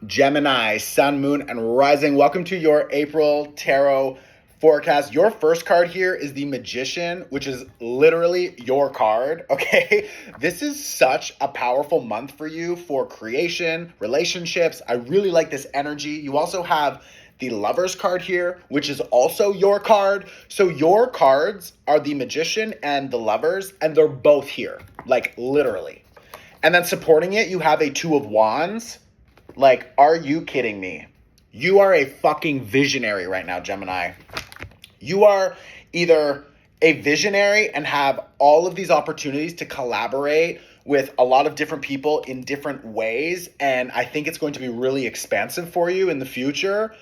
Gemini, Sun, Moon, and Rising. Welcome to your April Tarot forecast. Your first card here is the Magician, which is literally your card, okay? This is such a powerful month for you for creation, relationships. I really like this energy. You also have the Lover's card here, which is also your card. So your cards are the Magician and the Lovers, and they're both here, like literally. And then supporting it, you have a Two of Wands. Like, are you kidding me? You are a fucking visionary right now, Gemini. You are either a visionary and have all of these opportunities to collaborate with a lot of different people in different ways, and I think it's going to be really expansive for you in the future.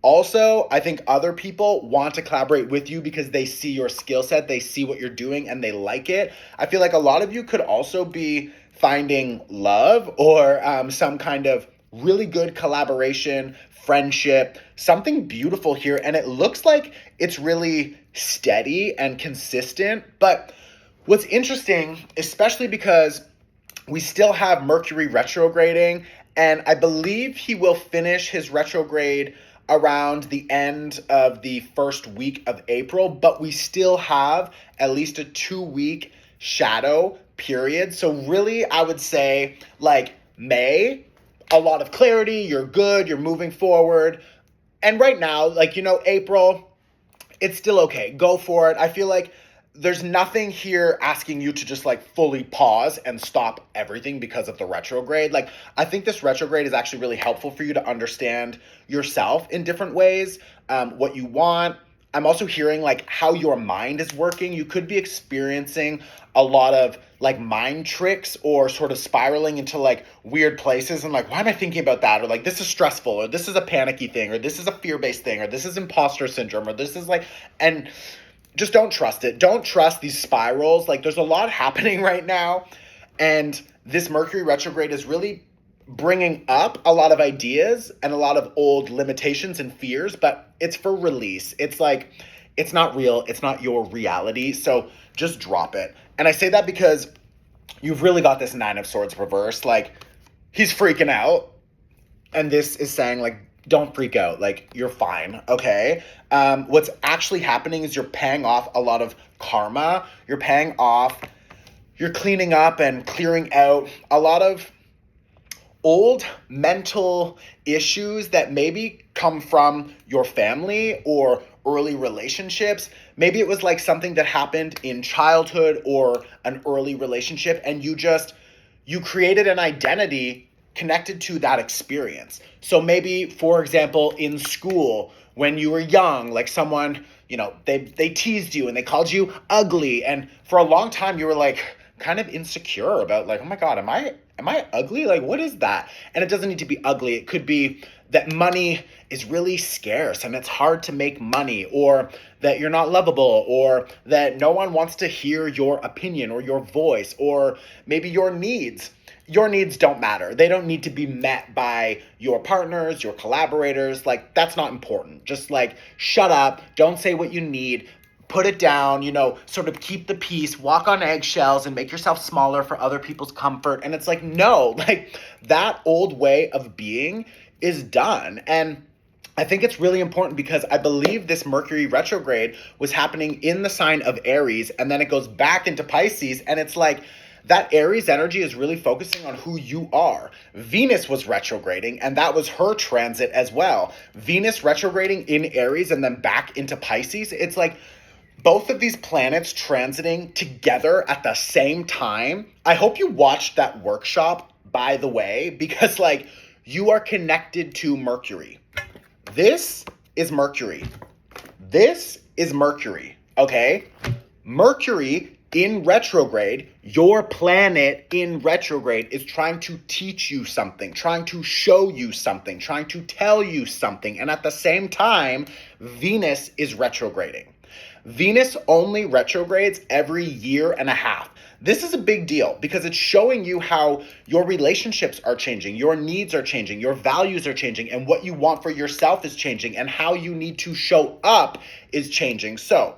Also, I think other people want to collaborate with you because they see your skill set, they see what you're doing, and they like it. I feel like a lot of you could also be finding love or some kind of really good collaboration, friendship, something beautiful here. And it looks like it's really steady and consistent. But what's interesting, especially because we still have Mercury retrograding, and I believe he will finish his retrograde around the end of the first week of April, but we still have at least a 2-week shadow period. So really, I would say like May, a lot of clarity, you're good, you're moving forward. And right now, April, it's still okay. Go for it. I feel like there's nothing here asking you to just fully pause and stop everything because of the retrograde. I think this retrograde is actually really helpful for you to understand yourself in different ways, what you want. I'm also hearing how your mind is working. You could be experiencing a lot of mind tricks or sort of spiraling into weird places and why am I thinking about that? Or this is stressful, or this is a panicky thing, or this is a fear-based thing, or this is imposter syndrome, or this is and just don't trust it. Don't trust these spirals. There's a lot happening right now, and this Mercury retrograde is really bringing up a lot of ideas and a lot of old limitations and fears, but it's for release. It's it's not real. It's not your reality. So just drop it. And I say that because you've really got this Nine of Swords reversed. He's freaking out. And this is saying don't freak out. You're fine. Okay. What's actually happening is you're paying off a lot of karma. You're cleaning up and clearing out a lot of old mental issues that maybe come from your family or early relationships. Maybe it was something that happened in childhood or an early relationship, and you created an identity connected to that experience. So maybe, for example, in school, when you were young, someone, they teased you and they called you ugly. And for a long time, you were kind of insecure about oh my God, am I ugly? What is that? And it doesn't need to be ugly. It could be that money is really scarce and it's hard to make money, or that you're not lovable, or that no one wants to hear your opinion or your voice, or maybe your needs. Your needs don't matter. They don't need to be met by your partners, your collaborators. That's not important. Just shut up. Don't say what you need. Put it down, sort of keep the peace, walk on eggshells and make yourself smaller for other people's comfort. And it's no, that old way of being is done. And I think it's really important because I believe this Mercury retrograde was happening in the sign of Aries, and then it goes back into Pisces, and it's that Aries energy is really focusing on who you are. Venus was retrograding, and that was her transit as well. Venus retrograding in Aries and then back into Pisces. It's both of these planets transiting together at the same time. I hope you watched that workshop, by the way, because you are connected to Mercury. This is Mercury. This is Mercury, okay? Mercury in retrograde, your planet in retrograde, is trying to teach you something, trying to show you something, trying to tell you something. And at the same time, Venus is retrograding. Venus only retrogrades every year and a half. This is a big deal because it's showing you how your relationships are changing, your needs are changing, your values are changing, and what you want for yourself is changing, and how you need to show up is changing. So,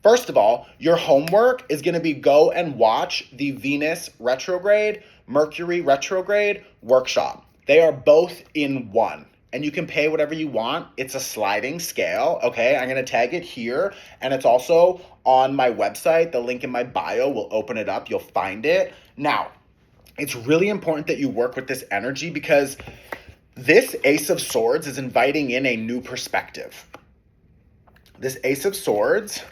first of all, your homework is going to be go and watch the Venus retrograde, Mercury retrograde workshop. They are both in one. And you can pay whatever you want. It's a sliding scale, okay? I'm going to tag it here. And it's also on my website. The link in my bio will open it up. You'll find it. Now, it's really important that you work with this energy because this Ace of Swords is inviting in a new perspective. This Ace of Swords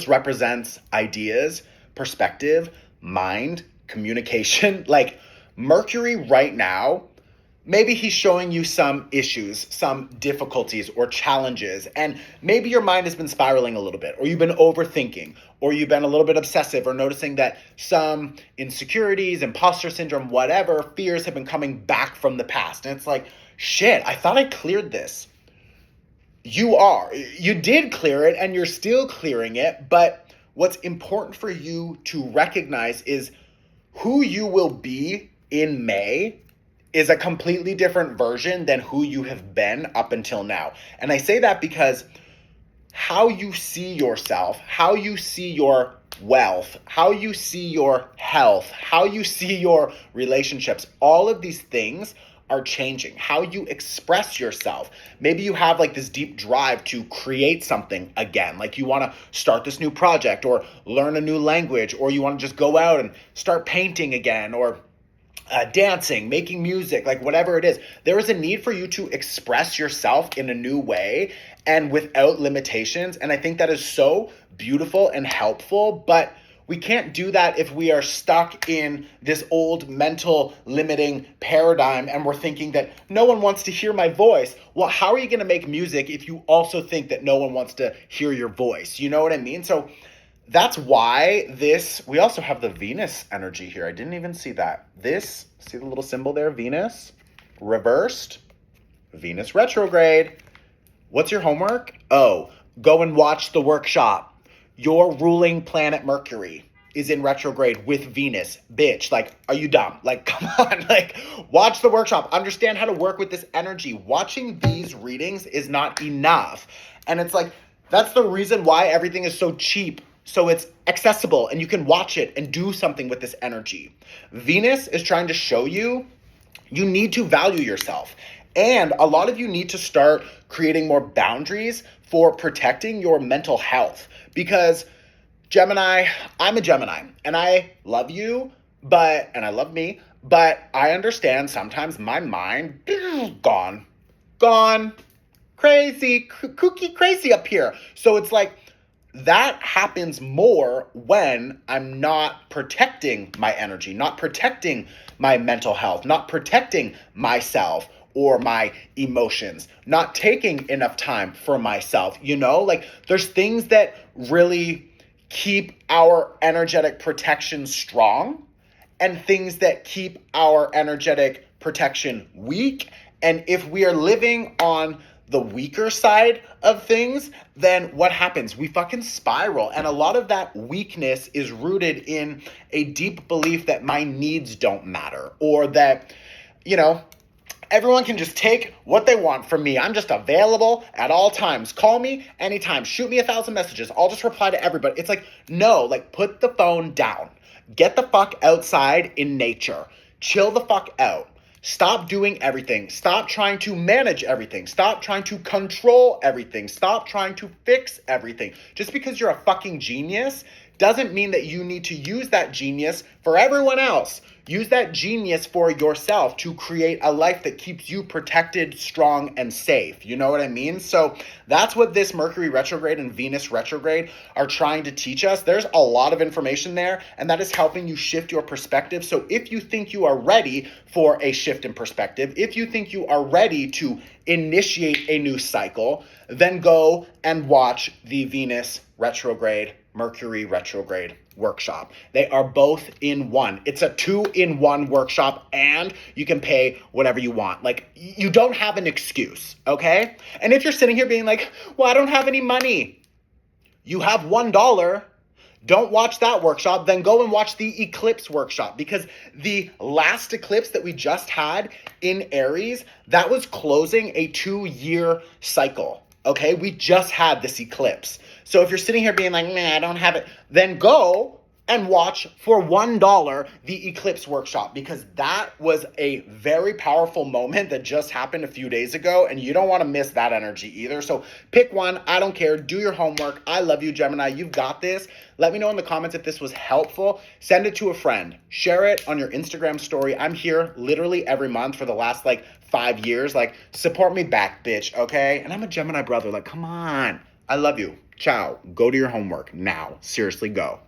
represents ideas, perspective, mind, communication. Like Mercury right now, maybe he's showing you some issues, some difficulties or challenges, and maybe your mind has been spiraling a little bit, or you've been overthinking, or you've been a little bit obsessive, or noticing that some insecurities, imposter syndrome, whatever, fears have been coming back from the past. And it's like, shit, I thought I cleared this. You did clear it, and you're still clearing it, but what's important for you to recognize is who you will be in May is a completely different version than who you have been up until now. And I say that because how you see yourself, how you see your wealth, how you see your health, how you see your relationships, all of these things are changing. How you express yourself. Maybe you have like this deep drive to create something again. Like you want to start this new project or learn a new language, or you want to just go out and start painting again, or dancing, making music, like whatever it is. There is a need for you to express yourself in a new way and without limitations. And I think that is so beautiful and helpful, but we can't do that if we are stuck in this old mental limiting paradigm and we're thinking that no one wants to hear my voice. Well, how are you going to make music if you also think that no one wants to hear your voice? You know what I mean? So that's why we also have the Venus energy here. I didn't even see that. See the little symbol there, Venus, reversed, Venus retrograde. What's your homework? Oh, go and watch the workshop. Your ruling planet Mercury is in retrograde with Venus. Bitch, like, are you dumb? Like, come on, like, watch the workshop. Understand how to work with this energy. Watching these readings is not enough. And it's like, that's the reason why everything is so cheap. So it's accessible and you can watch it and do something with this energy. Venus is trying to show you need to value yourself. And a lot of you need to start creating more boundaries for protecting your mental health. Because Gemini, I'm a Gemini and I love you, and I love me, but I understand sometimes my mind, gone, crazy, kooky crazy up here. So it's like, that happens more when I'm not protecting my energy, not protecting my mental health, not protecting myself or my emotions, not taking enough time for myself. You know, like there's things that really keep our energetic protection strong and things that keep our energetic protection weak. And if we are living on the weaker side of things, then what happens? We fucking spiral. And a lot of that weakness is rooted in a deep belief that my needs don't matter, or that, you know, everyone can just take what they want from me. I'm just available at all times. Call me anytime. Shoot me 1,000 messages. I'll just reply to everybody. It's like, no, like put the phone down. Get the fuck outside in nature. Chill the fuck out. Stop doing everything. Stop trying to manage everything. Stop trying to control everything. Stop trying to fix everything. Just because you're a fucking genius doesn't mean that you need to use that genius for everyone else. Use that genius for yourself to create a life that keeps you protected, strong, and safe. You know what I mean? So that's what this Mercury retrograde and Venus retrograde are trying to teach us. There's a lot of information there, and that is helping you shift your perspective. So if you think you are ready for a shift in perspective, if you think you are ready to initiate a new cycle, then go and watch the Venus retrograde, Mercury retrograde workshop. They are both in one. It's a 2-in-1 workshop, and you can pay whatever you want. Like, you don't have an excuse, okay? And if you're sitting here being like, well, I don't have any money. You have $1. Don't watch that workshop. Then go and watch the eclipse workshop, because the last eclipse that we just had in Aries, that was closing a 2-year cycle. Okay, we just had this eclipse. So if you're sitting here being like, man, I don't have it, then go and watch for $1 the eclipse workshop, because that was a very powerful moment that just happened a few days ago, and you don't want to miss that energy either. So pick one. I don't care. Do your homework. I love you, Gemini. You've got this. Let me know in the comments if this was helpful. Send it to a friend. Share it on your Instagram story. I'm here literally every month for the last 5 years. Support me back, bitch, okay? And I'm a Gemini brother. Come on. I love you. Ciao. Go do your homework now. Seriously, go.